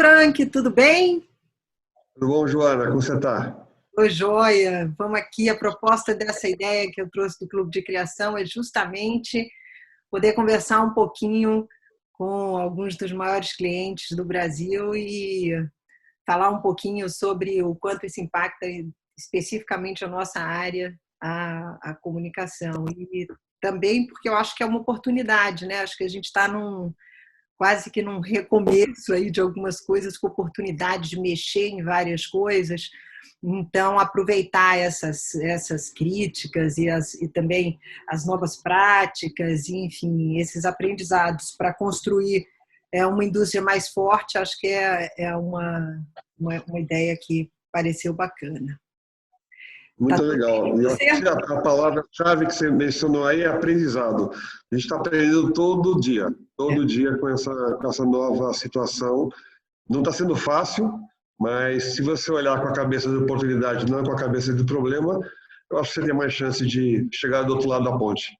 Frank, tudo bem? Tudo bom, Joana? Como você está? Oi, joia. Vamos aqui. A proposta dessa ideia que eu trouxe do Clube de Criação é justamente poder conversar um pouquinho com alguns dos maiores clientes do Brasil e falar um pouquinho sobre o quanto isso impacta especificamente a nossa área, a comunicação. E também porque eu acho que é uma oportunidade, né? Acho que a gente está quase que num recomeço aí de algumas coisas, com oportunidade de mexer em várias coisas. Então, aproveitar essas críticas e também as novas práticas, enfim, esses aprendizados para construir uma indústria mais forte, acho que é uma ideia que pareceu bacana. Tá Muito tudo bem legal. com E eu acho você? que a palavra-chave que você mencionou aí é aprendizado. A gente está aprendendo todo dia com essa nova situação. Não está sendo fácil, mas se você olhar com a cabeça de oportunidade, não com a cabeça de problema, eu acho que você tem mais chance de chegar do outro lado da ponte.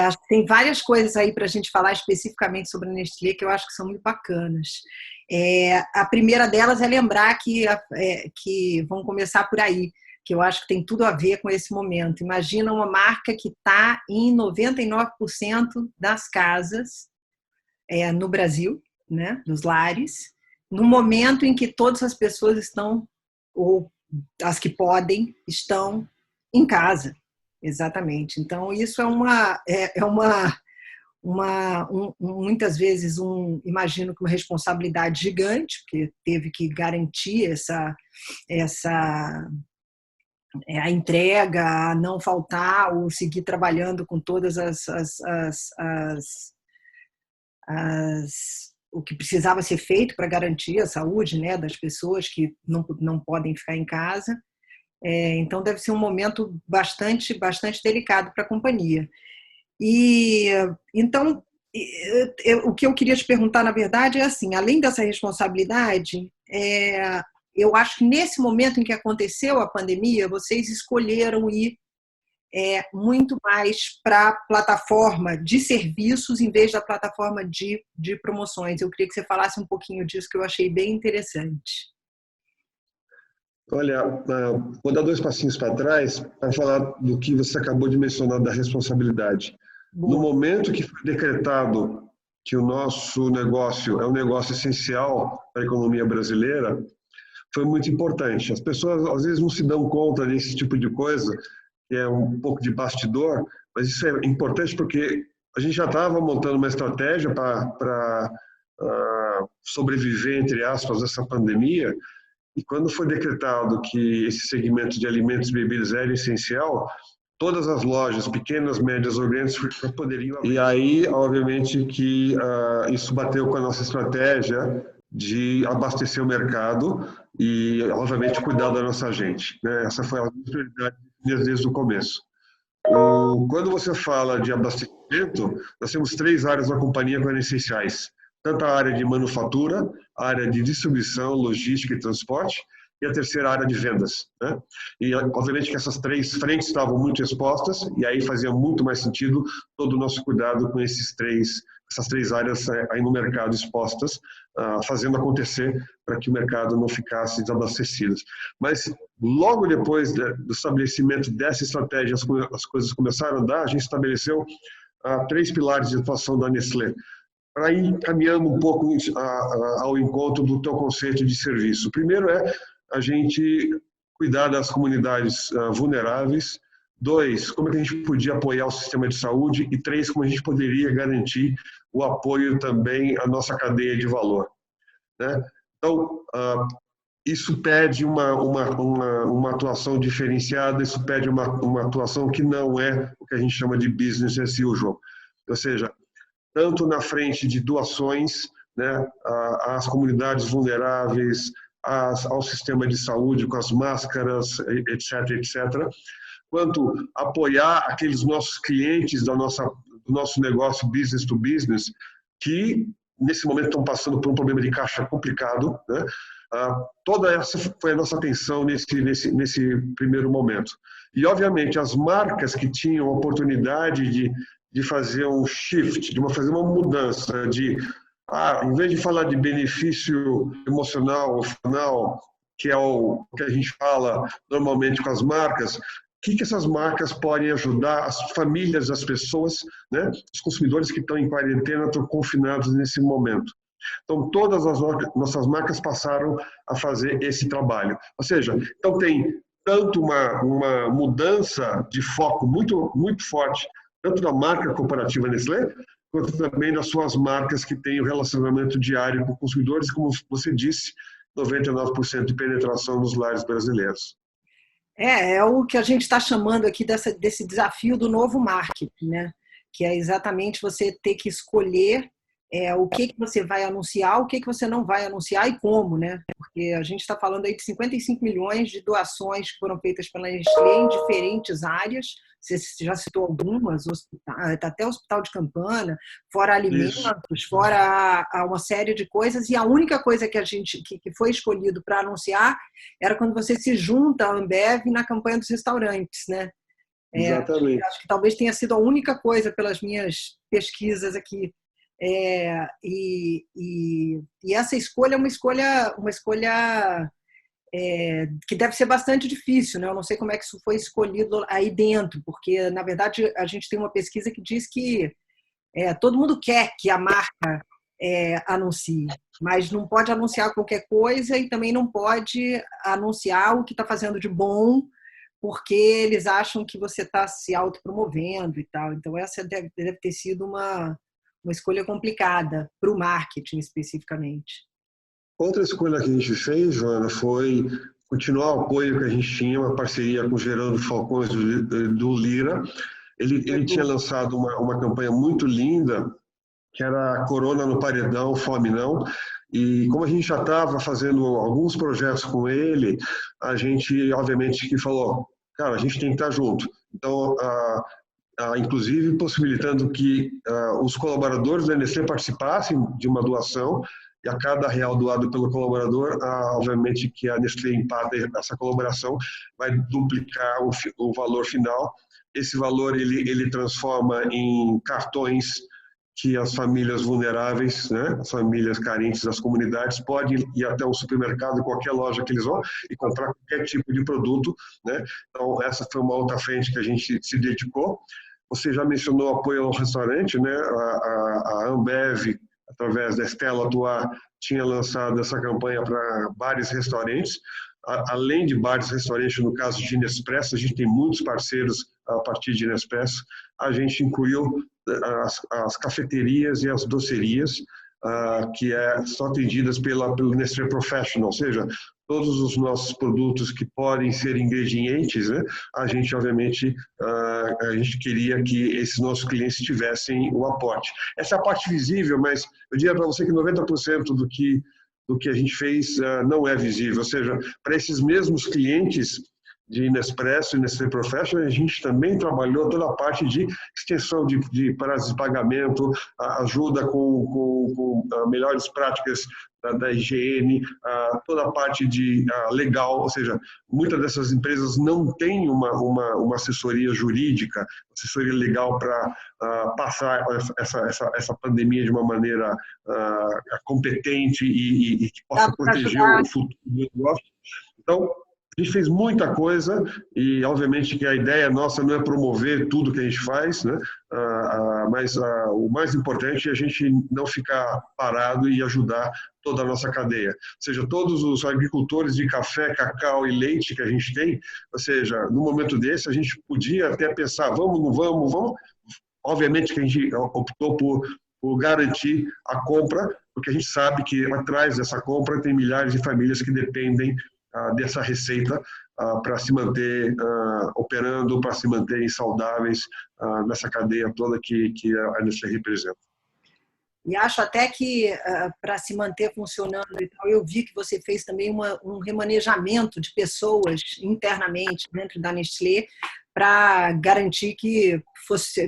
Acho que tem várias coisas aí para a gente falar especificamente sobre a Nestlé que eu acho que são muito bacanas. A primeira delas é lembrar que vamos começar por aí, que eu acho que tem tudo a ver com esse momento. Imagina uma marca que está em 99% das casas no Brasil, né, dos lares, no momento em que todas as pessoas estão, ou as que podem, estão em casa. Exatamente. Então, isso muitas vezes imagino que uma responsabilidade gigante, porque teve que garantir essa a entrega, a não faltar, ou seguir trabalhando com todas o que precisava ser feito para garantir a saúde, né, das pessoas que não podem ficar em casa. Então, deve ser um momento bastante delicado para a companhia. E então, o que eu queria te perguntar, na verdade, é assim: além dessa responsabilidade, eu acho que nesse momento em que aconteceu a pandemia, vocês escolheram ir muito mais para a plataforma de serviços em vez da plataforma de promoções. Eu queria que você falasse um pouquinho disso, que eu achei bem interessante. Olha, vou dar dois passinhos para trás para falar do que você acabou de mencionar da responsabilidade. No Boa. momento que foi decretado que o nosso negócio é um negócio essencial para a economia brasileira, foi muito importante. As pessoas às vezes não se dão conta desse tipo de coisa, que é um pouco de bastidor, mas isso é importante porque a gente já estava montando uma estratégia para sobreviver, entre aspas, essa pandemia. E quando foi decretado que esse segmento de alimentos e bebidas era essencial, todas as lojas, pequenas, médias ou grandes, poderiam abrir. E aí, obviamente, que isso bateu com a nossa estratégia de abastecer o mercado e, obviamente, cuidar da nossa gente, né? Essa foi a prioridade desde o começo. Quando você fala de abastecimento, nós temos três áreas da companhia que eram essenciais. Tanto a área de manufatura, a área de distribuição, logística e transporte, e a terceira área de vendas, né? E, obviamente, que essas três frentes estavam muito expostas, e aí fazia muito mais sentido todo o nosso cuidado com essas três áreas aí no mercado expostas, fazendo acontecer para que o mercado não ficasse desabastecido. Mas, logo depois do estabelecimento dessa estratégia, as coisas começaram a andar, a gente estabeleceu três pilares de atuação da Nestlé, para ir caminhando um pouco ao encontro do teu conceito de serviço. O primeiro é a gente cuidar das comunidades vulneráveis. Dois, como é que a gente podia apoiar o sistema de saúde. E três, como a gente poderia garantir o apoio também à nossa cadeia de valor, né? Então, isso pede uma atuação diferenciada, isso pede uma atuação que não é o que a gente chama de business as usual. Ou seja, tanto na frente de doações, né, às comunidades vulneráveis, ao sistema de saúde, com as máscaras, etc., quanto apoiar aqueles nossos clientes do nosso negócio business to business, que nesse momento estão passando por um problema de caixa complicado, né? Toda essa foi a nossa atenção nesse primeiro momento. E, obviamente, as marcas que tinham a oportunidade de fazer um shift, fazer uma mudança, de em vez de falar de benefício emocional ou final, que é o que a gente fala normalmente com as marcas, o que essas marcas podem ajudar as famílias, as pessoas, né, os consumidores que estão em quarentena, estão confinados nesse momento. Então, todas as nossas marcas passaram a fazer esse trabalho. Ou seja, então tem tanto uma mudança de foco muito, muito forte, tanto da marca corporativa Nestlé, quanto também das suas marcas que têm o relacionamento diário com consumidores, como você disse, 99% de penetração nos lares brasileiros. É o que a gente está chamando aqui desse desafio do novo marketing, né? Que é exatamente você ter que escolher o que você vai anunciar, o que você não vai anunciar e como, né? Porque a gente está falando aí de 55 milhões de doações que foram feitas pela Nestlé em diferentes áreas. Você já citou algumas, até o Hospital de Campana, fora alimentos, Isso. fora uma série de coisas. E a única coisa que foi escolhido para anunciar era quando você se junta à Ambev na campanha dos restaurantes, né? Exatamente. Acho que talvez tenha sido a única coisa pelas minhas pesquisas aqui. E essa escolha é uma escolha que deve ser bastante difícil, né? Eu não sei como é que isso foi escolhido aí dentro, porque, na verdade, a gente tem uma pesquisa que diz que todo mundo quer que a marca anuncie, mas não pode anunciar qualquer coisa e também não pode anunciar o que está fazendo de bom, porque eles acham que você está se autopromovendo e tal. Então, essa deve ter sido uma escolha complicada para o marketing, especificamente. Outra escolha que a gente fez, Joana, foi continuar o apoio que a gente tinha, uma parceria com o Gerando Falcões do Lira. Ele tinha lançado uma campanha muito linda, que era Corona no Paredão, Fome Não. E como a gente já estava fazendo alguns projetos com ele, a gente, obviamente, que falou, cara, a gente tem que estar junto. Então, inclusive possibilitando que os colaboradores da Nestlé participassem de uma doação, e a cada real doado pelo colaborador, obviamente que a Nestlé empata essa colaboração, vai duplicar o valor final. Esse valor ele transforma em cartões que as famílias vulneráveis, né, as famílias carentes das comunidades, podem ir até o supermercado, qualquer loja que eles vão, e comprar qualquer tipo de produto, né? Então, essa foi uma outra frente que a gente se dedicou. Você já mencionou o apoio ao restaurante, né? A Ambev, através da Stella Atuar, tinha lançado essa campanha para bares e restaurantes. Além de bares e restaurantes, no caso de Nespresso, a gente tem muitos parceiros a partir de Nespresso. A gente incluiu as cafeterias e as docerias, que são atendidas pelo Nestlé Professional, ou seja, todos os nossos produtos que podem ser ingredientes, né? A gente, obviamente, a gente queria que esses nossos clientes tivessem o aporte. Essa é a parte visível, mas eu diria para você que 90% do que a gente fez não é visível, ou seja, para esses mesmos clientes de Nespresso e Nestlé Professional, a gente também trabalhou toda a parte de extensão de prazos de pagamento, ajuda com melhores práticas da higiene, toda a parte de legal, ou seja, muitas dessas empresas não têm uma assessoria jurídica, assessoria legal para passar essa pandemia de uma maneira competente e que possa proteger o futuro do negócio. Então, a gente fez muita coisa e, obviamente, que a ideia nossa não é promover tudo que a gente faz, né? Mas o mais importante é a gente não ficar parado e ajudar toda a nossa cadeia. Ou seja, todos os agricultores de café, cacau e leite que a gente tem, ou seja, no momento desse, a gente podia até pensar, vamos, não vamos, vamos. Obviamente que a gente optou por garantir a compra, porque a gente sabe que atrás dessa compra tem milhares de famílias que dependem dessa receita para se manter operando, para se manterem saudáveis nessa cadeia toda que a Nestlé representa. E acho até que, para se manter funcionando, eu vi que você fez também um remanejamento de pessoas internamente dentro da Nestlé para garantir que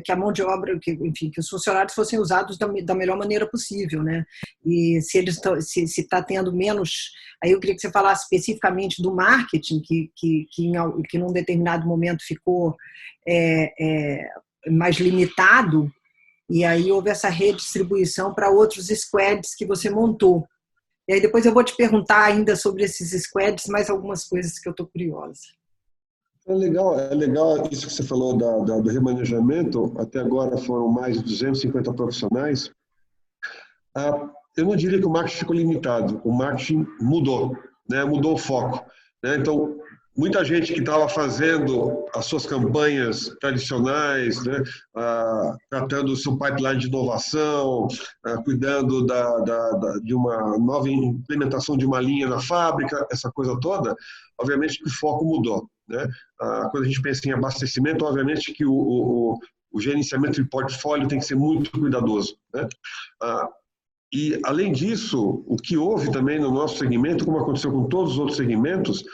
a mão de obra, que os funcionários fossem usados da melhor maneira possível, né? E se está tendo menos, aí eu queria que você falasse especificamente do marketing que num determinado momento ficou mais limitado. E aí houve essa redistribuição para outros squads que você montou. E aí depois eu vou te perguntar ainda sobre esses squads, mais algumas coisas que eu estou curiosa. É legal isso que você falou do remanejamento. Até agora foram mais de 250 profissionais. Eu não diria que o marketing ficou limitado, o marketing mudou, né? Mudou o foco, né? Então, muita gente que estava fazendo as suas campanhas tradicionais, né? Tratando o seu pipeline de inovação, cuidando de uma nova implementação de uma linha na fábrica, essa coisa toda, obviamente que o foco mudou, né? Quando a gente pensa em abastecimento, obviamente que o gerenciamento de portfólio tem que ser muito cuidadoso, né? E, além disso, o que houve também no nosso segmento, como aconteceu com todos os outros segmentos,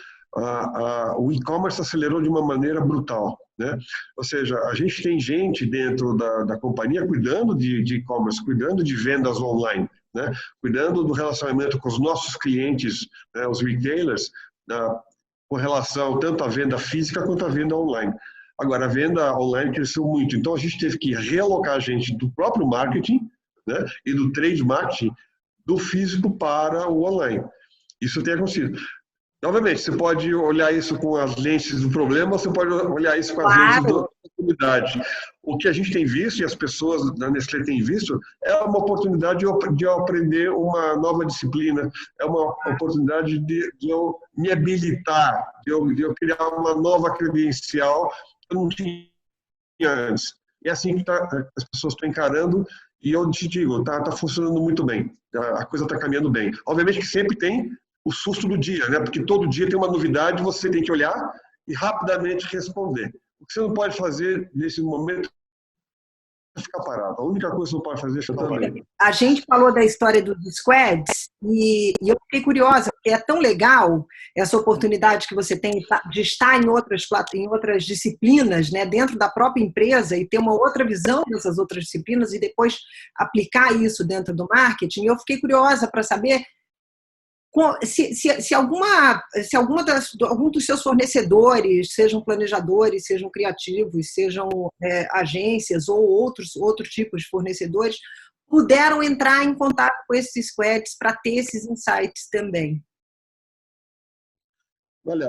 o e-commerce acelerou de uma maneira brutal, né? Ou seja, a gente tem gente dentro da companhia cuidando de e-commerce, cuidando de vendas online, né? Cuidando do relacionamento com os nossos clientes, né? Os retailers, com relação tanto à venda física quanto à venda online. Agora, a venda online cresceu muito, então a gente teve que realocar a gente do próprio marketing, né, e do trade marketing do físico para o online. Isso tem acontecido. Obviamente, você pode olhar isso com as lentes do problema, ou você pode olhar isso com as lentes da oportunidade. O que a gente tem visto, e as pessoas da Nestlé têm visto, é uma oportunidade de eu aprender uma nova disciplina, é uma oportunidade de eu me habilitar, de eu criar uma nova credencial que eu não tinha antes. É assim que as pessoas estão encarando. E eu te digo, tá funcionando muito bem, a coisa está caminhando bem. Obviamente que sempre tem o susto do dia, né? Porque todo dia tem uma novidade, você tem que olhar e rapidamente responder. O que você não pode fazer nesse momento é ficar parado. A única coisa que você não pode fazer é ficar também. A gente falou da história dos squads e eu fiquei curiosa, porque é tão legal essa oportunidade que você tem de estar em outras disciplinas, né, dentro da própria empresa e ter uma outra visão dessas outras disciplinas e depois aplicar isso dentro do marketing. E eu fiquei curiosa para saber se algum dos seus fornecedores, sejam planejadores, sejam criativos, sejam agências ou outros tipos de fornecedores, puderam entrar em contato com esses squads para ter esses insights também. Olha,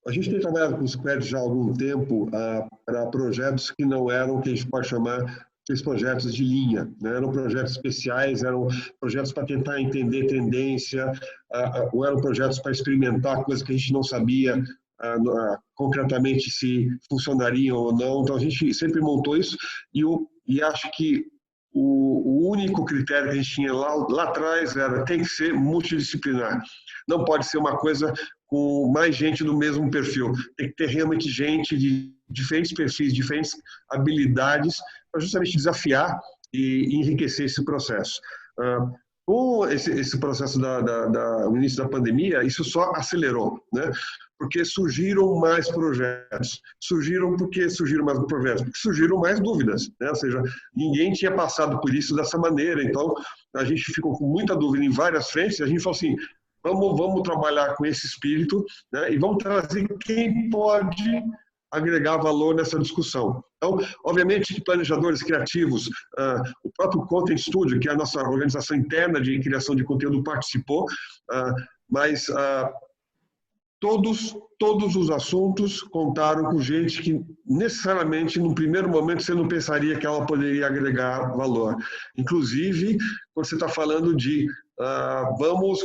a gente tem trabalhado com squads já há algum tempo para projetos que não eram o que a gente pode chamar de projetos de linha, né? Eram projetos especiais, eram projetos para tentar entender tendência, ou eram projetos para experimentar coisas que a gente não sabia concretamente se funcionariam ou não. Então a gente sempre montou isso e acho que o único critério que a gente tinha lá atrás era tem que ser multidisciplinar. Não pode ser uma coisa com mais gente do mesmo perfil. Tem que ter realmente gente de diferentes perfis, diferentes habilidades, para justamente desafiar e enriquecer esse processo. Com esse processo do início da pandemia, isso só acelerou, né? Porque surgiram mais projetos. Porque surgiram mais dúvidas, né? Ou seja, ninguém tinha passado por isso dessa maneira. Então, a gente ficou com muita dúvida em várias frentes. A gente falou assim, vamos trabalhar com esse espírito, né? E vamos trazer quem pode agregar valor nessa discussão. Então, obviamente que planejadores criativos, o próprio Content Studio, que é a nossa organização interna de criação de conteúdo, participou, mas todos os assuntos contaram com gente que necessariamente, no primeiro momento, você não pensaria que ela poderia agregar valor. Inclusive, quando você está falando de vamos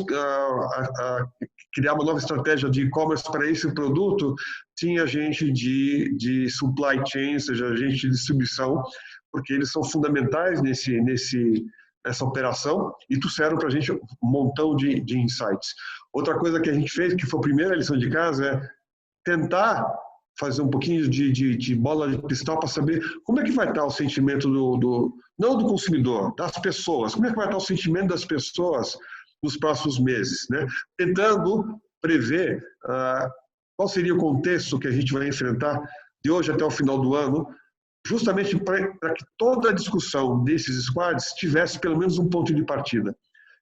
criar uma nova estratégia de e-commerce para esse produto, tinha gente de supply chain, ou seja, gente de distribuição, porque eles são fundamentais nessa operação e trouxeram para a gente um montão de insights. Outra coisa que a gente fez, que foi a primeira lição de casa, é tentar fazer um pouquinho de bola de cristal para saber como é que vai estar o sentimento não do consumidor, das pessoas, como é que vai estar o sentimento das pessoas nos próximos meses, né? Tentando prever qual seria o contexto que a gente vai enfrentar de hoje até o final do ano, justamente para que toda a discussão desses squads tivesse pelo menos um ponto de partida.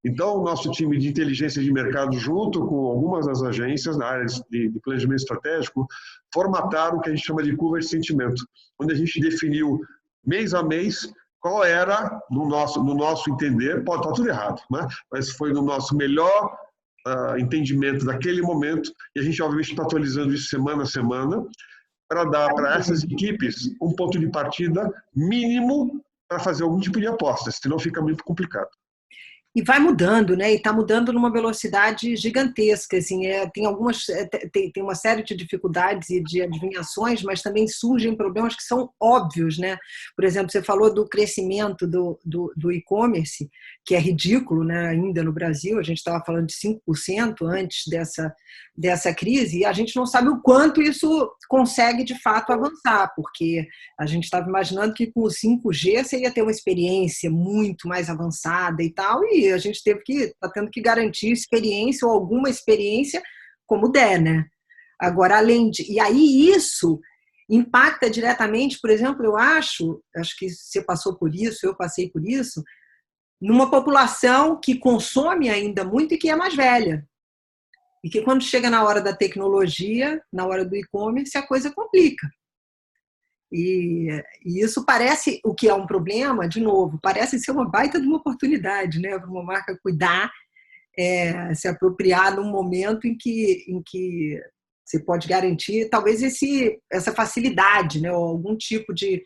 Então, o nosso time de inteligência de mercado, junto com algumas das agências na área de planejamento estratégico, formataram o que a gente chama de curva de sentimento, onde a gente definiu mês a mês qual era, no nosso entender, pode estar tudo errado, né? Mas foi no nosso melhor entendimento daquele momento, e a gente, obviamente, está atualizando isso semana a semana, para dar para essas equipes um ponto de partida mínimo para fazer algum tipo de aposta, senão fica muito complicado. E vai mudando, né? E está mudando numa velocidade gigantesca. Assim, tem uma série de dificuldades e de adivinhações, mas também surgem problemas que são óbvios, né? Por exemplo, você falou do crescimento do e-commerce, que é ridículo, né? Ainda no Brasil, a gente estava falando de 5% antes dessa crise, e a gente não sabe o quanto isso consegue de fato avançar, porque a gente estava imaginando que com o 5G você ia ter uma experiência muito mais avançada e tal, e a gente está tendo que garantir experiência ou alguma experiência como der, né? Agora, e aí isso impacta diretamente, por exemplo, eu acho que você passou por isso, eu passei por isso, numa população que consome ainda muito e que é mais velha. E que quando chega na hora da tecnologia, na hora do e-commerce, a coisa complica. E isso parece, o que é um problema, de novo, parece ser uma baita de uma oportunidade, né, para uma marca cuidar, se apropriar num momento em que você pode garantir talvez essa facilidade, né, ou algum tipo de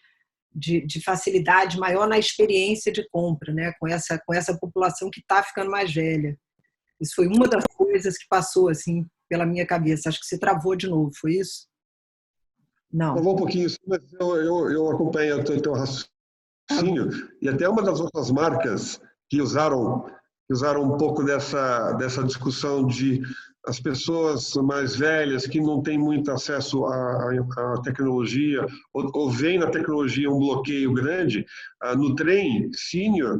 facilidade maior na experiência de compra, né, com essa população que está ficando mais velha. Isso foi uma das coisas que passou assim pela minha cabeça. Acho que você travou de novo, foi isso? Não. Eu vou um pouquinho, mas eu acompanho o teu raciocínio, e até uma das outras marcas que usaram um pouco dessa discussão de as pessoas mais velhas que não têm muito acesso à tecnologia, ou veem na tecnologia um bloqueio grande, no trem senior,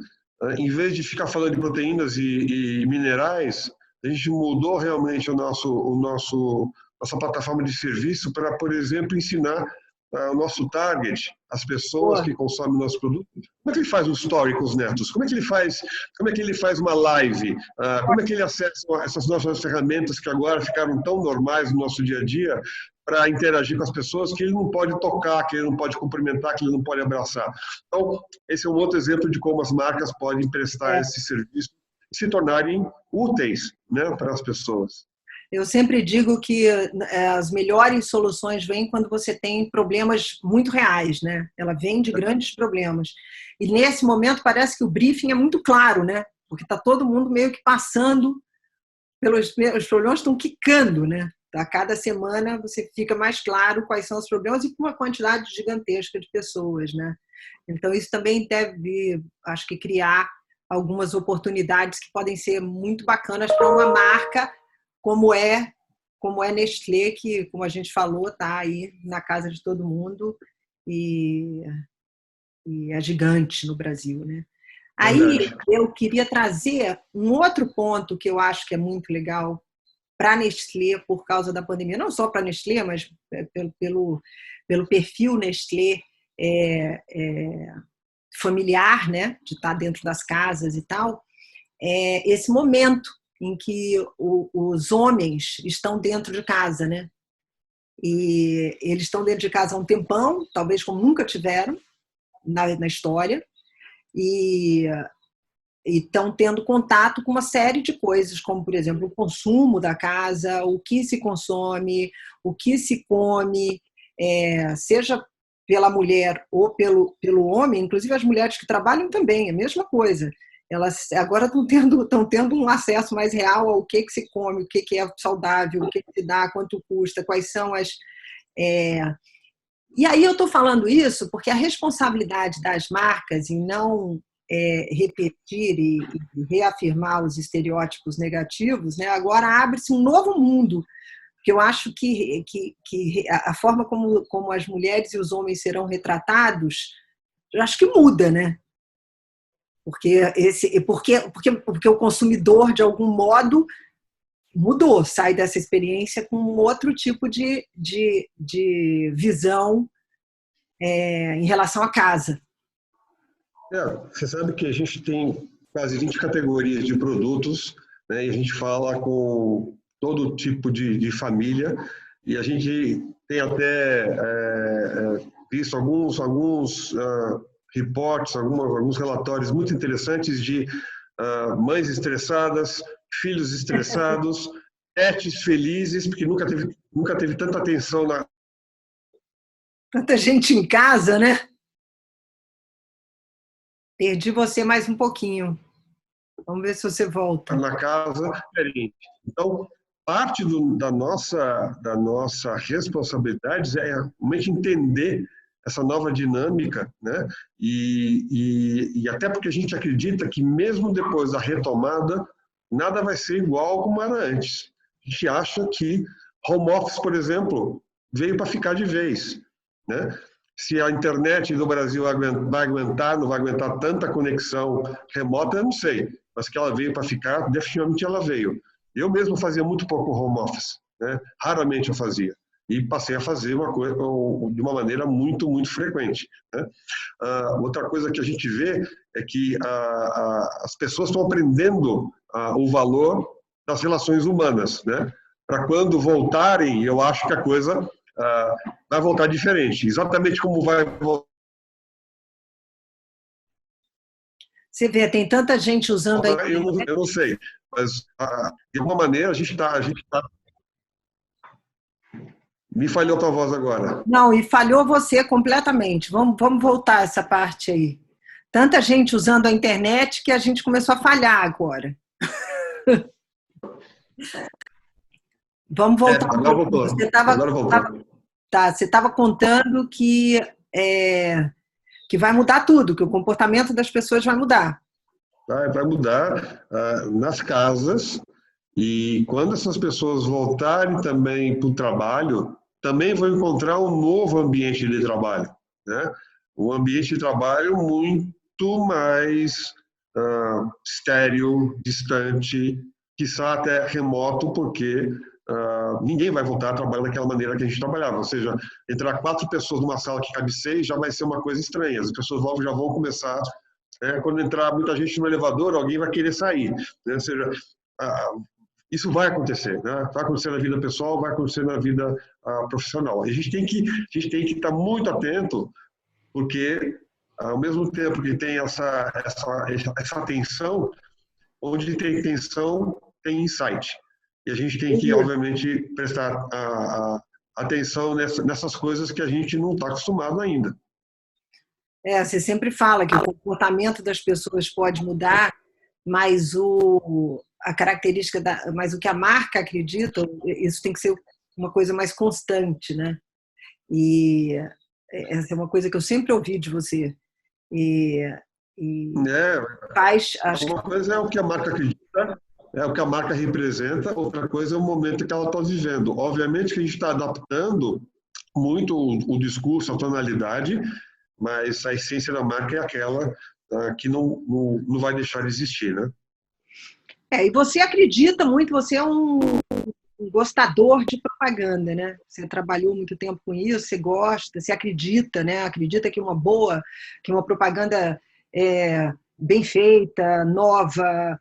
em vez de ficar falando de proteínas e minerais, a gente mudou realmente nossa plataforma de serviço para, por exemplo, ensinar o nosso target, as pessoas que consomem o nosso produto, como é que ele faz um story com os netos? Como é que ele faz uma live? Como é que ele acessa essas novas ferramentas que agora ficaram tão normais no nosso dia a dia para interagir com as pessoas que ele não pode tocar, que ele não pode cumprimentar, que ele não pode abraçar? Então, esse é um outro exemplo de como as marcas podem prestar esse serviço e se tornarem úteis, né, para as pessoas. Eu sempre digo que as melhores soluções vêm quando você tem problemas muito reais, né? Ela vem de grandes problemas. E nesse momento parece que o briefing é muito claro, né? Porque está todo mundo meio que passando os problemas estão quicando, né? A cada semana você fica mais claro quais são os problemas e com uma quantidade gigantesca de pessoas, né? Então isso também deve, acho que, criar algumas oportunidades que podem ser muito bacanas para uma marca como é Nestlé, que, como a gente falou, está aí na casa de todo mundo e é gigante no Brasil, né? Aí eu queria trazer um outro ponto que eu acho que é muito legal para a Nestlé por causa da pandemia, não só para a Nestlé, mas pelo perfil Nestlé familiar, né, de estar dentro das casas e tal, esse momento em que os homens estão dentro de casa, né? E eles estão dentro de casa há um tempão, talvez como nunca tiveram na história, e estão tendo contato com uma série de coisas, como, por exemplo, o consumo da casa, o que se consome, o que se come, seja pela mulher ou pelo homem, inclusive as mulheres que trabalham também, é a mesma coisa. Elas agora estão tendo um acesso mais real ao que se come, o que é saudável, o que se dá, quanto custa, quais são as... E aí eu estou falando isso porque a responsabilidade das marcas em não repetir e reafirmar os estereótipos negativos, né, agora abre-se um novo mundo, porque eu acho que a forma como as mulheres e os homens serão retratados, eu acho que muda, né? Porque o consumidor, de algum modo, mudou, sai dessa experiência com um outro tipo de visão em relação à casa. Você sabe que a gente tem quase 20 categorias de produtos, né, e a gente fala com todo tipo de família, e a gente tem até visto alguns reportes, alguns relatórios muito interessantes de mães estressadas, filhos estressados, pets felizes, porque nunca teve tanta atenção Tanta gente em casa, né? Perdi você mais um pouquinho. Vamos ver se você volta. na casa diferente. Então, parte da nossa responsabilidade é realmente entender essa nova dinâmica, né? E até porque a gente acredita que mesmo depois da retomada, nada vai ser igual como era antes. A gente acha que home office, por exemplo, veio para ficar de vez, né? Se a internet do Brasil vai aguentar, não vai aguentar tanta conexão remota, eu não sei. Mas que ela veio para ficar, definitivamente ela veio. Eu mesmo fazia muito pouco home office, né? Raramente eu fazia. E passei a fazer uma coisa de uma maneira muito, muito frequente, né? Outra coisa que a gente vê é que as pessoas estão aprendendo o valor das relações humanas, né? Para quando voltarem, eu acho que a coisa vai voltar diferente. Exatamente como vai voltar. Você vê, tem tanta gente usando a internet. Eu não sei, mas de alguma maneira a gente está. Me falhou a tua voz agora. Não, e falhou você completamente. Vamos voltar essa parte aí. Tanta gente usando a internet que a gente começou a falhar agora. Vamos voltar um Agora pouquinho. voltou. Você estava contando que vai mudar tudo, que o comportamento das pessoas vai mudar. Vai mudar nas casas, e quando essas pessoas voltarem também para o trabalho, também vão encontrar um novo ambiente de trabalho, né? Um ambiente de trabalho muito mais estéril, distante, quiçá até remoto, porque ninguém vai voltar a trabalhar daquela maneira que a gente trabalhava. Ou seja, entrar 4 pessoas numa sala que cabe 6 já vai ser uma coisa estranha. As pessoas já vão começar. Quando entrar muita gente no elevador, alguém vai querer sair, né? Ou seja, isso vai acontecer, né? Vai acontecer na vida pessoal, vai acontecer na vida profissional. A gente tem que estar muito atento, porque ao mesmo tempo que tem essa atenção, onde tem tensão, tem insight. E a gente tem que, obviamente, prestar atenção nessas coisas que a gente não está acostumado ainda. Você sempre fala que o comportamento das pessoas pode mudar, mas a característica, mas o que a marca acredita, isso tem que ser uma coisa mais constante, né? E essa é uma coisa que eu sempre ouvi de você. Uma coisa é o que a marca acredita, é o que a marca representa, outra coisa é o momento que ela está vivendo. Obviamente que a gente está adaptando muito o discurso, a tonalidade, mas a essência da marca é aquela que não vai deixar de existir, né? E você acredita muito, você é um gostador de propaganda, né? Você trabalhou muito tempo com isso, você gosta, você acredita, né? Acredita que uma propaganda bem feita, nova,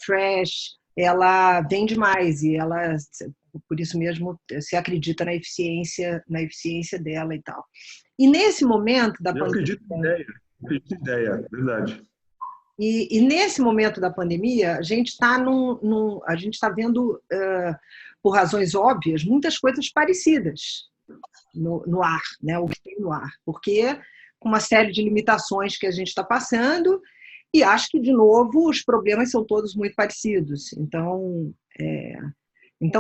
fresh, ela vende mais e ela, por isso mesmo, você acredita na eficiência dela e tal. E nesse momento da pandemia... Eu acredito em ideia, verdade. E nesse momento da pandemia, a gente está vendo, por razões óbvias, muitas coisas parecidas no ar, né? O que tem no ar, porque com uma série de limitações que a gente está passando, e acho que, de novo, os problemas são todos muito parecidos. Então,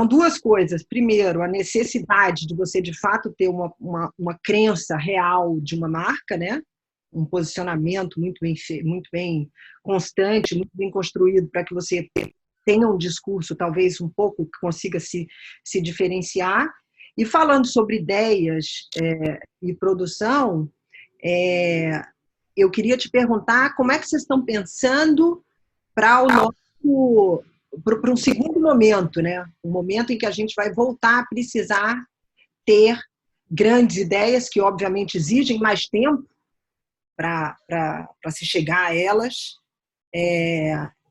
duas coisas. Primeiro, a necessidade de você, de fato, ter uma crença real de uma marca, né? Um posicionamento muito bem constante, muito bem construído, para que você tenha um discurso, talvez um pouco, que consiga se diferenciar. E falando sobre ideias e produção, eu queria te perguntar como é que vocês estão pensando para um segundo momento, né? Um momento em que a gente vai voltar a precisar ter grandes ideias, que obviamente exigem mais tempo para se chegar a elas,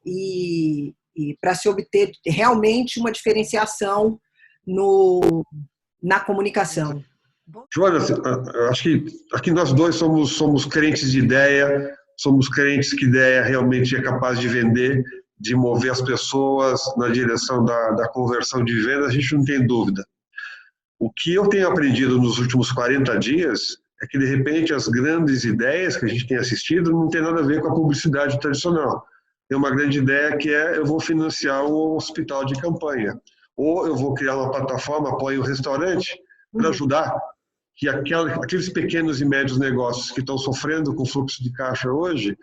e para se obter realmente uma diferenciação na comunicação. Jonas, eu acho que aqui nós dois somos crentes de ideia, somos crentes que ideia realmente é capaz de vender, de mover as pessoas na direção da conversão de venda, a gente não tem dúvida. O que eu tenho aprendido nos últimos 40 dias é que, de repente, as grandes ideias que a gente tem assistido não tem nada a ver com a publicidade tradicional. Tem uma grande ideia que é: eu vou financiar um hospital de campanha, ou eu vou criar uma plataforma, apoio um restaurante, para ajudar que aqueles pequenos e médios negócios que estão sofrendo com fluxo de caixa hoje,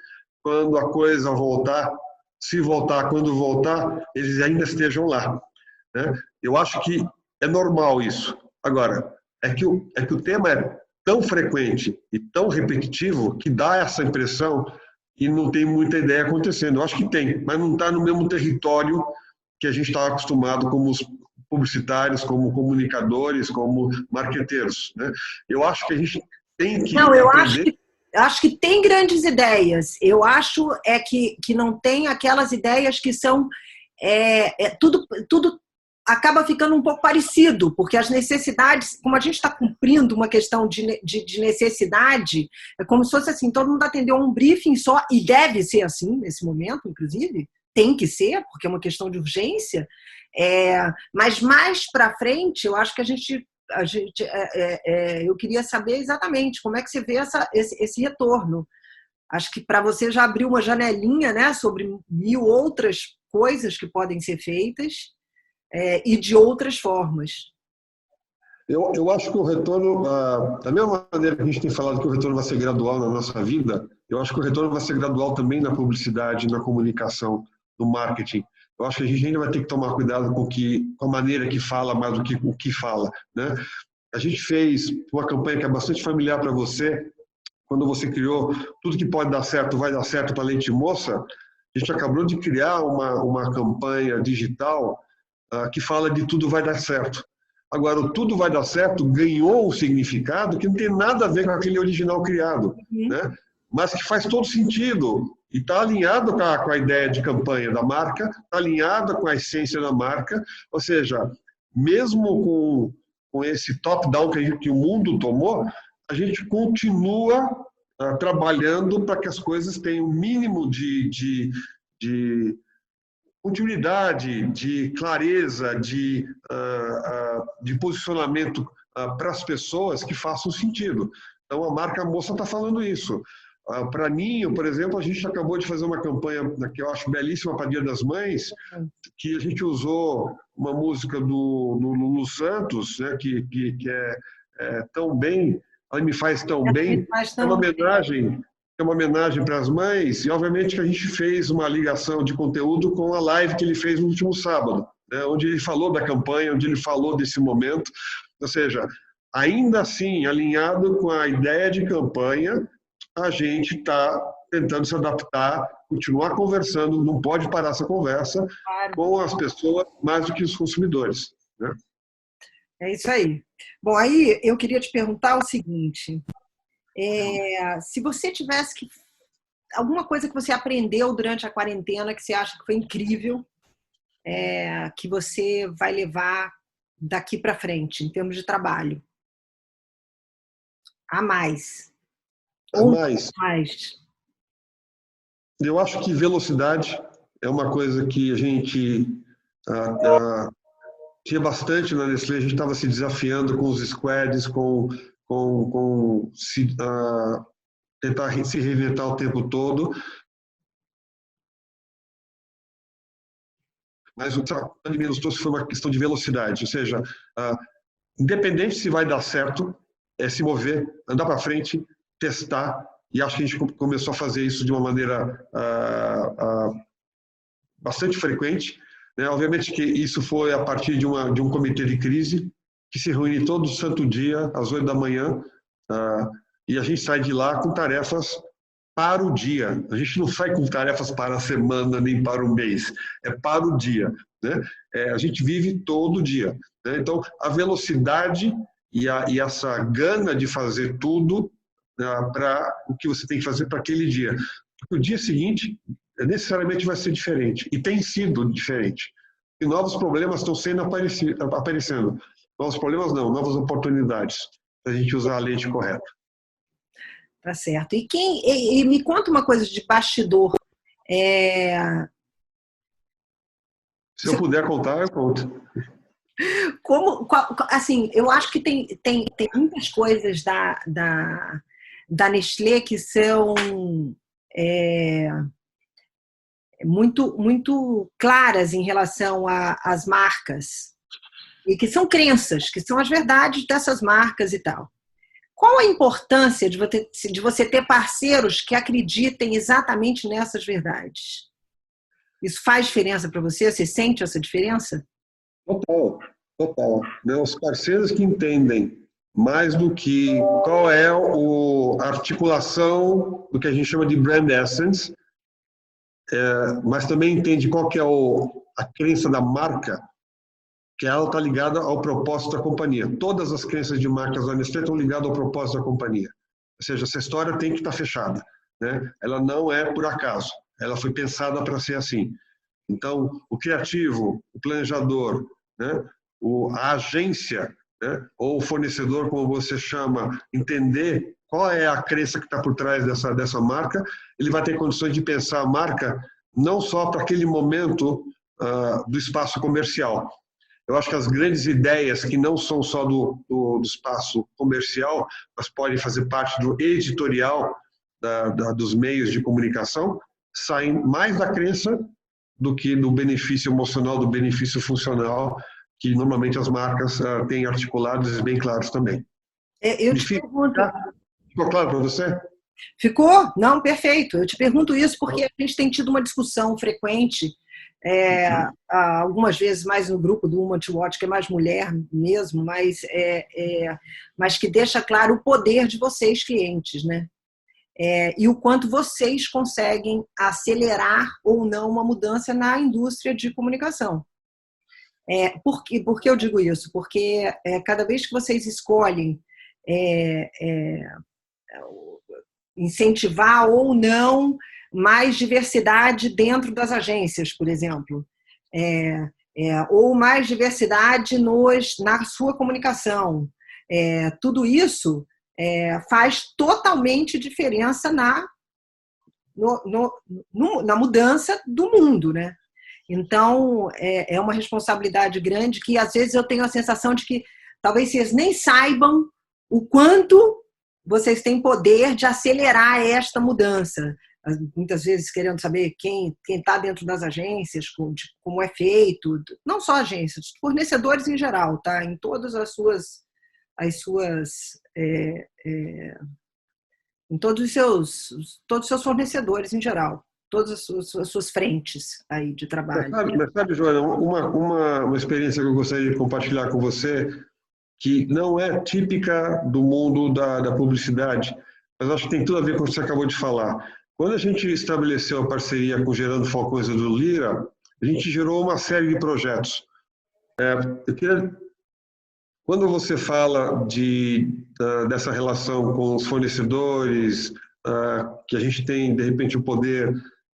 quando a coisa voltar, se voltar, quando voltar, eles ainda estejam lá, né? Eu acho que é normal isso. Agora, é que o tema é tão frequente e tão repetitivo que dá essa impressão e não tem muita ideia acontecendo. Eu acho que tem, mas não está no mesmo território que a gente está acostumado como os publicitários, como comunicadores, como marqueteiros, né? Eu acho que a gente tem que Não, aprender... eu acho que tem grandes ideias. Eu acho que não tem aquelas ideias que são... tudo acaba ficando um pouco parecido, porque as necessidades, como a gente está cumprindo uma questão de necessidade, é como se fosse assim, todo mundo atendeu um briefing só, e deve ser assim nesse momento, inclusive, tem que ser, porque é uma questão de urgência, mas mais para frente, eu acho que eu queria saber exatamente como é que você vê esse retorno. Acho que para você já abriu uma janelinha, né, sobre 1000 outras coisas que podem ser feitas, e de outras formas. Eu acho que o retorno, da mesma maneira que a gente tem falado que o retorno vai ser gradual na nossa vida, eu acho que o retorno vai ser gradual também na publicidade, na comunicação, no marketing. Eu acho que a gente ainda vai ter que tomar cuidado com a maneira que fala mais do que o que fala, né? A gente fez uma campanha que é bastante familiar para você, quando você criou Tudo que Pode Dar Certo Vai Dar Certo para Leite Moça. A gente acabou de criar uma campanha digital que fala de tudo vai dar certo. Agora, o tudo vai dar certo ganhou um significado que não tem nada a ver com aquele original criado, né? Mas que faz todo sentido e está alinhado com a ideia de campanha da marca, está alinhado com a essência da marca, ou seja, mesmo com esse top-down que o mundo tomou, a gente continua trabalhando para que as coisas tenham um mínimo de continuidade, de clareza, de posicionamento para as pessoas que façam sentido. Então, a marca Moça está falando isso. Para Ninho, por exemplo, a gente acabou de fazer uma campanha que eu acho belíssima para Dia das Mães, que a gente usou uma música do Lulu Santos, né, que é tão bem, ela me faz tão bem, é uma homenagem para as mães, e obviamente que a gente fez uma ligação de conteúdo com a live que ele fez no último sábado, né, onde ele falou da campanha, onde ele falou desse momento, ou seja, ainda assim, alinhado com a ideia de campanha, a gente está tentando se adaptar, continuar conversando, não pode parar essa conversa com as pessoas mais do que os consumidores, né? É isso aí. Bom, aí eu queria te perguntar o seguinte, se você tivesse que... alguma coisa que você aprendeu durante a quarentena que você acha que foi incrível, que você vai levar daqui para frente, em termos de trabalho? A mais. A mais. Mais. Eu acho que velocidade é uma coisa que a gente tinha bastante na Nestlé, a gente estava se desafiando com os squads, tentar se reinventar o tempo todo. Mas o que a pandemia nos trouxe foi uma questão de velocidade, ou seja, independente se vai dar certo, é se mover, andar para frente, testar, e acho que a gente começou a fazer isso de uma maneira bastante frequente, né? Obviamente que isso foi a partir de um comitê de crise, que se reúne todo santo dia, às 8 da manhã, e a gente sai de lá com tarefas para o dia. A gente não sai com tarefas para a semana, nem para o mês, é para o dia, né? A gente vive todo dia, né? Então, a velocidade e essa gana de fazer tudo para o que você tem que fazer para aquele dia. Porque o dia seguinte necessariamente vai ser diferente, e tem sido diferente. E novos problemas estão sendo aparecendo. Novos problemas não, novas oportunidades. para a gente usar a lente correta. Tá certo. E me conta uma coisa de bastidor. Se eu puder contar, eu conto. Assim, eu acho que tem muitas coisas da Nestlé que são muito claras em relação às marcas e que são crenças, que são as verdades dessas marcas e tal. Qual a importância de você ter parceiros que acreditem exatamente nessas verdades? Isso faz diferença para você? Você sente essa diferença? Total, total. Os parceiros que entendem mais do que qual é a articulação do que a gente chama de brand essence, mas também entende qual que é a crença da marca, que ela está ligada ao propósito da companhia. Todas as crenças de marcas da Nestlé estão ligadas ao propósito da companhia. Ou seja, essa história tem que estar fechada, né? Ela não é por acaso. Ela foi pensada para ser assim. Então, o criativo, o planejador, né? A agência, né? Ou o fornecedor, como você chama, entender qual é a crença que está por trás dessa marca, ele vai ter condições de pensar a marca não só para aquele momento do espaço comercial. Eu acho que as grandes ideias que não são só do espaço comercial, mas podem fazer parte do editorial dos meios de comunicação, saem mais da crença do que do benefício emocional, do benefício funcional, que normalmente as marcas têm articulados e bem claros também. Eu te pergunto... Ficou claro para você? Ficou? Não, perfeito. Eu te pergunto isso porque a gente tem tido uma discussão frequente, algumas vezes mais no grupo do Woman to Watch, que é mais mulher mesmo, mas que deixa claro o poder de vocês, clientes, né? E o quanto vocês conseguem acelerar ou não uma mudança na indústria de comunicação. Por que eu digo isso? Porque cada vez que vocês escolhem incentivar ou não mais diversidade dentro das agências, por exemplo, ou mais diversidade na sua comunicação. Tudo isso faz totalmente diferença na mudança do mundo, né? Então, é uma responsabilidade grande que, às vezes, eu tenho a sensação de que talvez vocês nem saibam o quanto vocês têm poder de acelerar esta mudança. Muitas vezes querendo saber quem está dentro das agências, como é feito, não só agências, fornecedores em geral, tá? Em todas em todos os seus fornecedores em geral, todas as suas frentes aí de trabalho. Mas sabe, Joana, uma experiência que eu gostaria de compartilhar com você, que não é típica do mundo da publicidade, mas acho que tem tudo a ver com o que você acabou de falar. Quando a gente estabeleceu a parceria com o Gerando Falcões e do Lira, a gente gerou uma série de projetos. Quando você fala dessa relação com os fornecedores, que a gente tem, de repente, o poder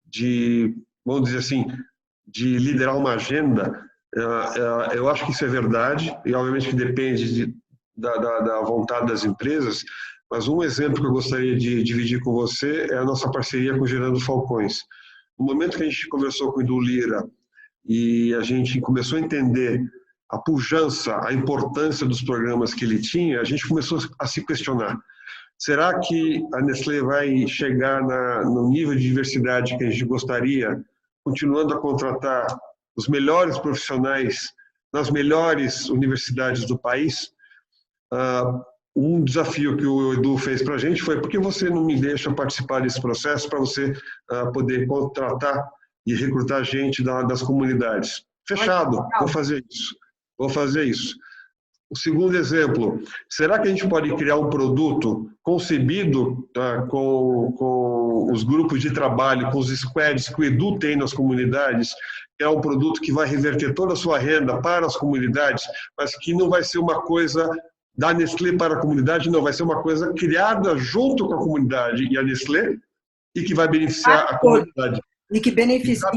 de, vamos dizer assim, de liderar uma agenda, eu acho que isso é verdade, e obviamente que depende da vontade das empresas, mas um exemplo que eu gostaria de dividir com você é a nossa parceria com o Gerando Falcões. No momento que a gente conversou com o Edu Lira e a gente começou a entender a pujança, a importância dos programas que ele tinha, a gente começou a se questionar. Será que a Nestlé vai chegar no nível de diversidade que a gente gostaria, continuando a contratar os melhores profissionais nas melhores universidades do país? Um desafio que o Edu fez para a gente foi: por que você não me deixa participar desse processo para você poder contratar e recrutar gente das comunidades? Fechado, vou fazer isso. O segundo exemplo: será que a gente pode criar um produto concebido com os grupos de trabalho, com os squads que o Edu tem nas comunidades, que é um produto que vai reverter toda a sua renda para as comunidades, mas que não vai ser uma coisa da Nestlé para a comunidade, não, vai ser uma coisa criada junto com a comunidade e a Nestlé e que vai beneficiar a comunidade. E que beneficia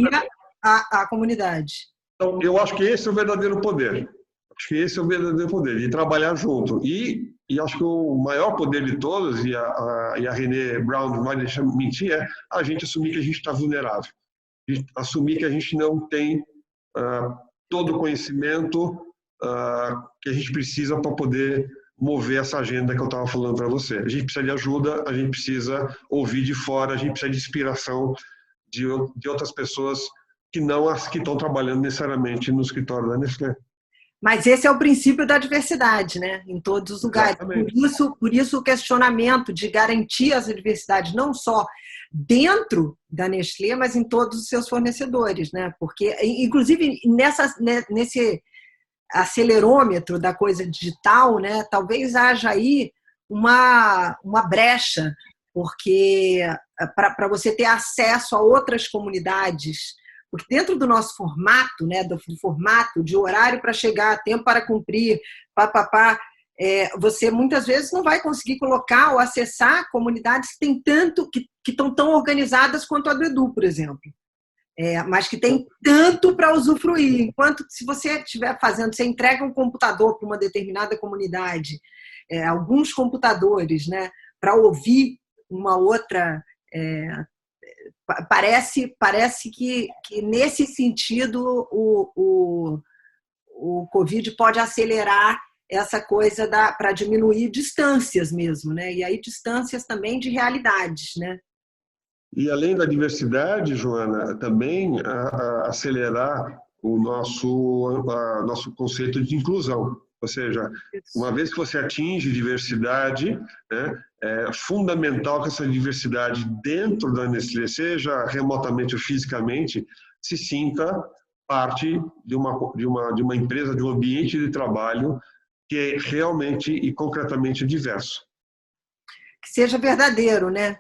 a comunidade. Então, eu acho que esse é o verdadeiro poder. Acho que esse é o verdadeiro poder, de trabalhar junto. E E acho que o maior poder de todos, e a René Brown não vai deixar mentir, é a gente assumir que a gente está vulnerável. Assumir que a gente não tem todo o conhecimento que a gente precisa para poder mover essa agenda que eu estava falando para você. A gente precisa de ajuda, a gente precisa ouvir de fora, a gente precisa de inspiração de outras pessoas que não as que estão trabalhando necessariamente no escritório da Nestlé. Mas esse é o princípio da diversidade, né? Em todos os lugares. Por isso o questionamento de garantir essa diversidade não só dentro da Nestlé, mas em todos os seus fornecedores, né? Porque, inclusive, nesse acelerômetro da coisa digital, né? Talvez haja aí uma brecha, porque para você ter acesso a outras comunidades. Porque dentro do nosso formato, né, do formato de horário para chegar, tempo para cumprir, você muitas vezes não vai conseguir colocar ou acessar comunidades que tem tanto, que estão tão organizadas quanto a do Edu, por exemplo. Mas que tem tanto para usufruir. Enquanto se você estiver fazendo, você entrega um computador para uma determinada comunidade, alguns computadores, né, para ouvir uma outra. Parece que nesse sentido o Covid pode acelerar essa coisa para diminuir distâncias mesmo, né? E aí distâncias também de realidades, né? E além da diversidade, Joana, também acelerar o nosso conceito de inclusão. Ou seja, uma vez que você atinge diversidade, né, é fundamental que essa diversidade dentro da Nestlé, seja remotamente ou fisicamente, se sinta parte de uma empresa, de um ambiente de trabalho que é realmente e concretamente diverso. Que seja verdadeiro, né?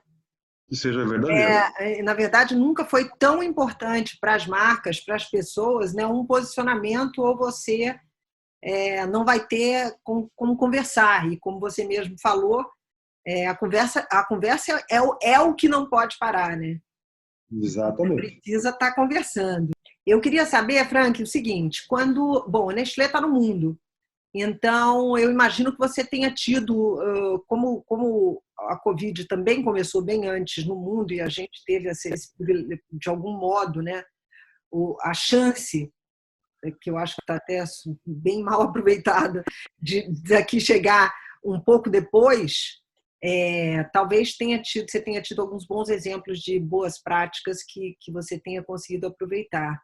Que seja verdadeiro. Na verdade, nunca foi tão importante para as marcas, para as pessoas, né, um posicionamento ou você não vai ter como conversar. E como você mesmo falou, a conversa é o que não pode parar, né? Exatamente. Precisa estar conversando. Eu queria saber, Frank, o seguinte, a Nestlé está no mundo, então eu imagino que você tenha tido, como a Covid também começou bem antes no mundo e a gente teve, de algum modo, né, a chance, que eu acho que está até bem mal aproveitada, de daqui chegar um pouco depois, talvez você tenha tido alguns bons exemplos de boas práticas que você tenha conseguido aproveitar.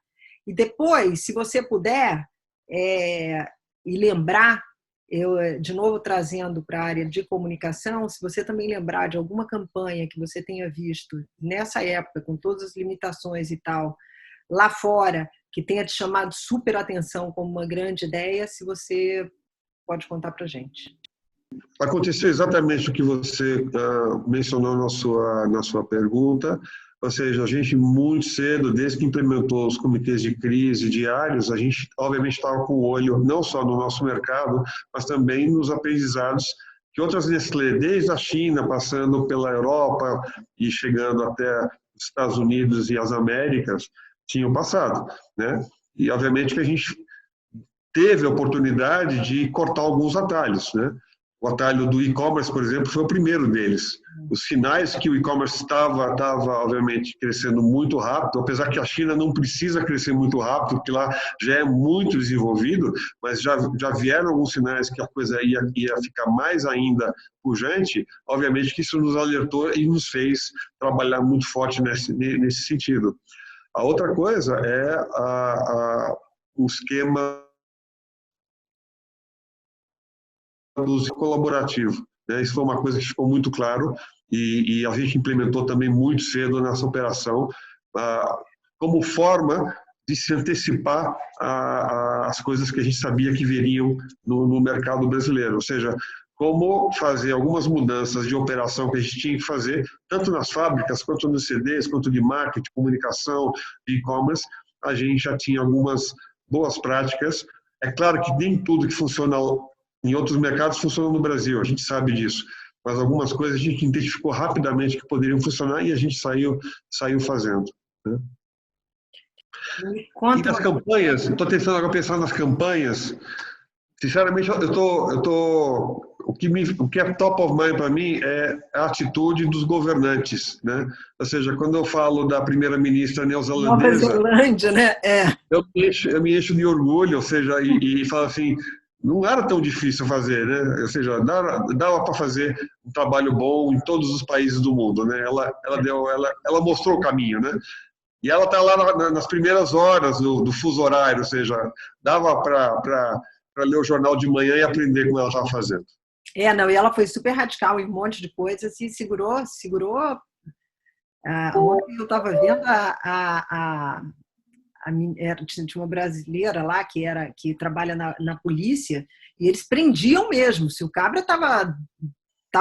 E depois, se você puder, e lembrar, eu de novo trazendo para a área de comunicação, se você também lembrar de alguma campanha que você tenha visto nessa época, com todas as limitações e tal, lá fora, que tenha te chamado super atenção como uma grande ideia, se você pode contar para a gente. Aconteceu exatamente o que você mencionou na sua pergunta, ou seja, a gente muito cedo, desde que implementou os comitês de crise diários, a gente obviamente estava com o olho não só no nosso mercado, mas também nos aprendizados que outras Nestlé, desde a China, passando pela Europa e chegando até os Estados Unidos e as Américas, tinham passado, né? E obviamente que a gente teve a oportunidade de cortar alguns atalhos, né? O atalho do e-commerce, por exemplo, foi o primeiro deles. Os sinais que o e-commerce estava, obviamente, crescendo muito rápido, apesar que a China não precisa crescer muito rápido, porque lá já é muito desenvolvido, mas já vieram alguns sinais que a coisa ia ficar mais ainda pujante. Obviamente que isso nos alertou e nos fez trabalhar muito forte nesse sentido. A outra coisa é o esquema do uso colaborativo. Né? Isso foi uma coisa que ficou muito claro e a gente implementou também muito cedo nessa operação como forma de se antecipar às coisas que a gente sabia que viriam no mercado brasileiro. Ou seja, como fazer algumas mudanças de operação que a gente tinha que fazer, tanto nas fábricas, quanto nos CDs, quanto de marketing, comunicação, de e-commerce, a gente já tinha algumas boas práticas. É claro que nem tudo que funciona em outros mercados funciona no Brasil, a gente sabe disso, mas algumas coisas a gente identificou rapidamente que poderiam funcionar e a gente saiu fazendo. Né? E das campanhas, estou tentando agora pensar nas campanhas. Sinceramente, o que é top of mind para mim é a atitude dos governantes, né? Ou seja, quando eu falo da primeira-ministra Nova neozelandesa, Zelândia, né? eu me encho de orgulho, ou seja, e falo assim, não era tão difícil fazer, né? Ou seja, dava para fazer um trabalho bom em todos os países do mundo, né? Ela mostrou o caminho, né? E ela está lá nas primeiras horas do fuso horário, ou seja, dava para ler o jornal de manhã e aprender como ela estava fazendo. Não, e ela foi super radical em um monte de coisas e segurou. Ontem eu estava vendo tinha uma brasileira lá que trabalha na polícia e eles prendiam mesmo. Se o cabra estava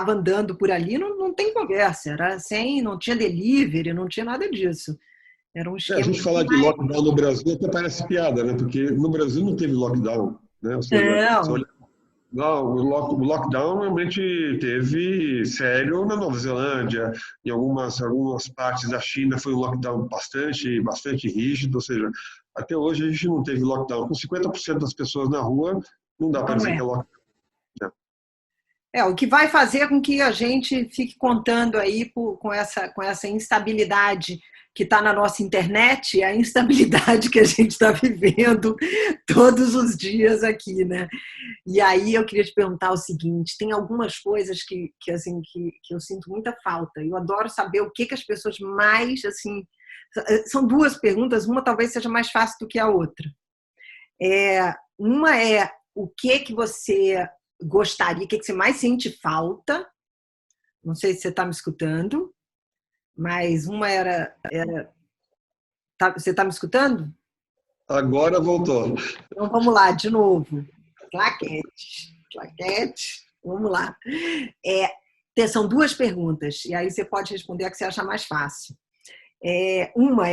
andando por ali, não tem conversa. Era sem, não tinha delivery, não tinha nada disso. Era um A esquema. gente falar de lockdown no Brasil até parece piada, né? Porque no Brasil não teve lockdown, né? Ou seja, Não. não, o lockdown realmente teve sério na Nova Zelândia, em algumas partes da China foi um lockdown bastante rígido, ou seja, até hoje a gente não teve lockdown. Com 50% das pessoas na rua, não dá para dizer que é lockdown. O que vai fazer com que a gente fique contando aí com essa instabilidade que está na nossa internet, a instabilidade que a gente está vivendo todos os dias aqui, né? E aí eu queria te perguntar o seguinte: tem algumas coisas que eu sinto muita falta. Eu adoro saber o que as pessoas mais, assim, são duas perguntas, uma talvez seja mais fácil do que a outra. Uma é o que você gostaria, o que você mais sente falta? Não sei se você está me escutando, mas uma você está me escutando? Agora voltou. Então vamos lá, de novo. Claquete, vamos lá. São duas perguntas, e aí você pode responder a que você acha mais fácil. Uma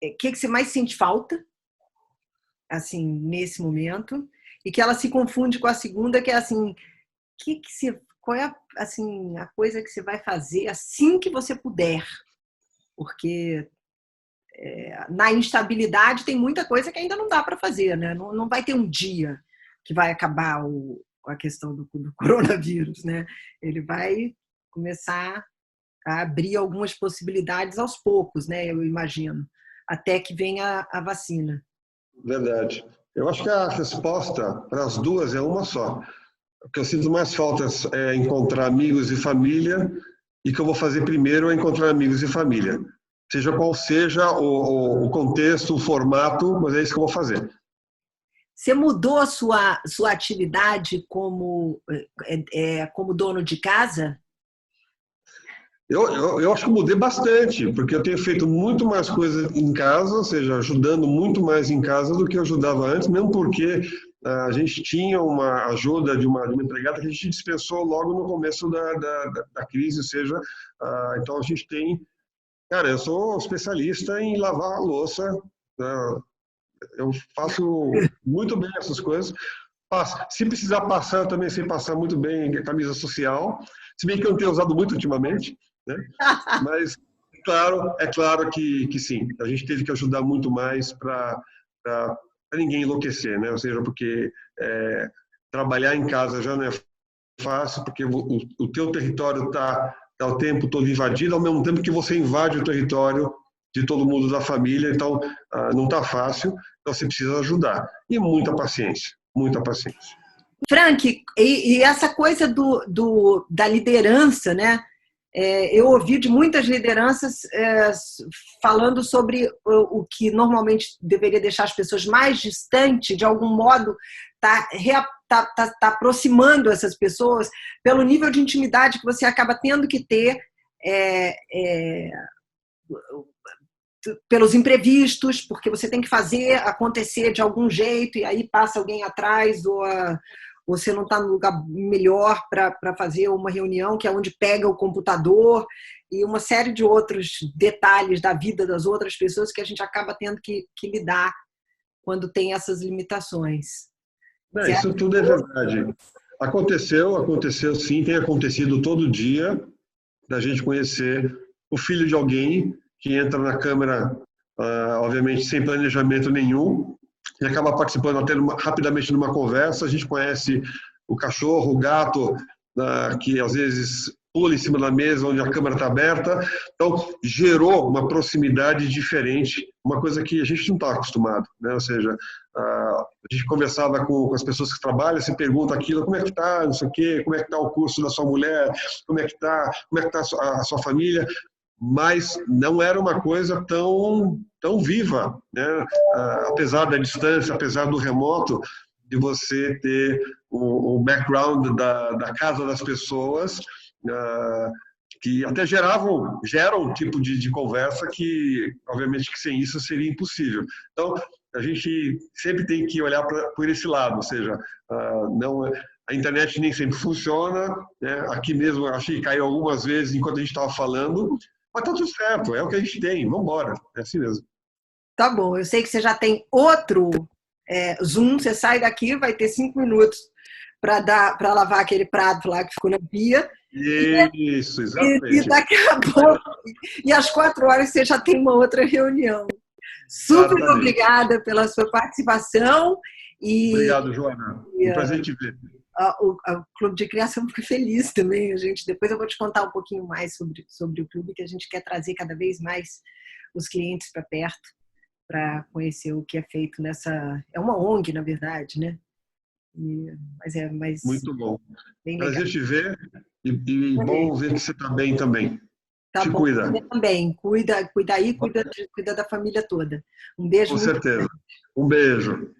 o que você mais sente falta, assim, nesse momento, e que ela se confunde com a segunda, que é assim, qual é assim, a coisa que você vai fazer assim que você puder? Porque na instabilidade tem muita coisa que ainda não dá para fazer, né? Não vai ter um dia que vai acabar a questão do coronavírus, né? Ele vai começar a abrir algumas possibilidades aos poucos, né? Eu imagino, até que venha a vacina. Verdade. Eu acho que a resposta para as duas é uma só. O que eu sinto mais falta é encontrar amigos e família, e o que eu vou fazer primeiro é encontrar amigos e família. Seja qual seja o contexto, o formato, mas é isso que eu vou fazer. Você mudou a sua atividade como dono de casa? Eu acho que mudei bastante, porque eu tenho feito muito mais coisas em casa, ou seja, ajudando muito mais em casa do que eu ajudava antes, mesmo porque a gente tinha uma ajuda de uma empregada que a gente dispensou logo no começo da crise, ou seja, então a gente tem... Cara, eu sou especialista em lavar a louça, eu faço muito bem essas coisas. Se precisar passar, eu também sei passar muito bem a camisa social, se bem que eu não tenho usado muito ultimamente, né? Mas é claro que sim, a gente teve que ajudar muito mais para ninguém enlouquecer, né? Ou seja, porque trabalhar em casa já não é fácil, porque o teu território está o tempo todo invadido, ao mesmo tempo que você invade o território de todo mundo da família, então não está fácil, então você precisa ajudar. E muita paciência, muita paciência. Frank, e essa coisa da liderança, né? Eu ouvi de muitas lideranças falando sobre o que normalmente deveria deixar as pessoas mais distantes, de algum modo tá aproximando essas pessoas pelo nível de intimidade que você acaba tendo que ter pelos imprevistos, porque você tem que fazer acontecer de algum jeito e aí passa alguém atrás ou você não está no lugar melhor para fazer uma reunião, que é onde pega o computador, e uma série de outros detalhes da vida das outras pessoas que a gente acaba tendo que lidar quando tem essas limitações. Isso tudo é verdade. Aconteceu sim, tem acontecido todo dia, da gente conhecer o filho de alguém que entra na câmera, obviamente sem planejamento nenhum, e acaba participando até rapidamente numa conversa. A gente conhece o cachorro, o gato, que às vezes pula em cima da mesa onde a câmera está aberta. Então, gerou uma proximidade diferente, uma coisa que a gente não está acostumado, né? Ou seja, a gente conversava com as pessoas que trabalham, se pergunta aquilo, como é que está, não sei o quê, como é que está o curso da sua mulher, como é que está a sua família, mas não era uma coisa tão viva, né? Apesar da distância, apesar do remoto, de você ter o background da casa das pessoas, que até geram um tipo de conversa que, obviamente, que sem isso seria impossível. Então, a gente sempre tem que olhar por esse lado, ou seja, não, a internet nem sempre funciona, né? Aqui mesmo, eu achei que caiu algumas vezes enquanto a gente estava falando, mas tá tudo certo, é o que a gente tem, vamos embora, é assim mesmo. Tá bom, eu sei que você já tem outro Zoom, você sai daqui, vai ter 5 minutos para lavar aquele prato lá que ficou na pia. Isso, exatamente. E daqui a pouco, e às 4 horas você já tem uma outra reunião. Super Exatamente. Obrigada pela sua participação. Obrigado, Joana. Um prazer te ver. O Clube de Criação fica feliz também. Depois eu vou te contar um pouquinho mais sobre o clube, que a gente quer trazer cada vez mais os clientes para perto, para conhecer o que é feito nessa... É uma ONG, na verdade, né? Mas muito bom. Bem legal. Prazer te ver e bom ver que você está bem também. Tá te bom, cuida. Você também. Cuida aí, cuida da família toda. Um beijo. Com certeza. Um beijo.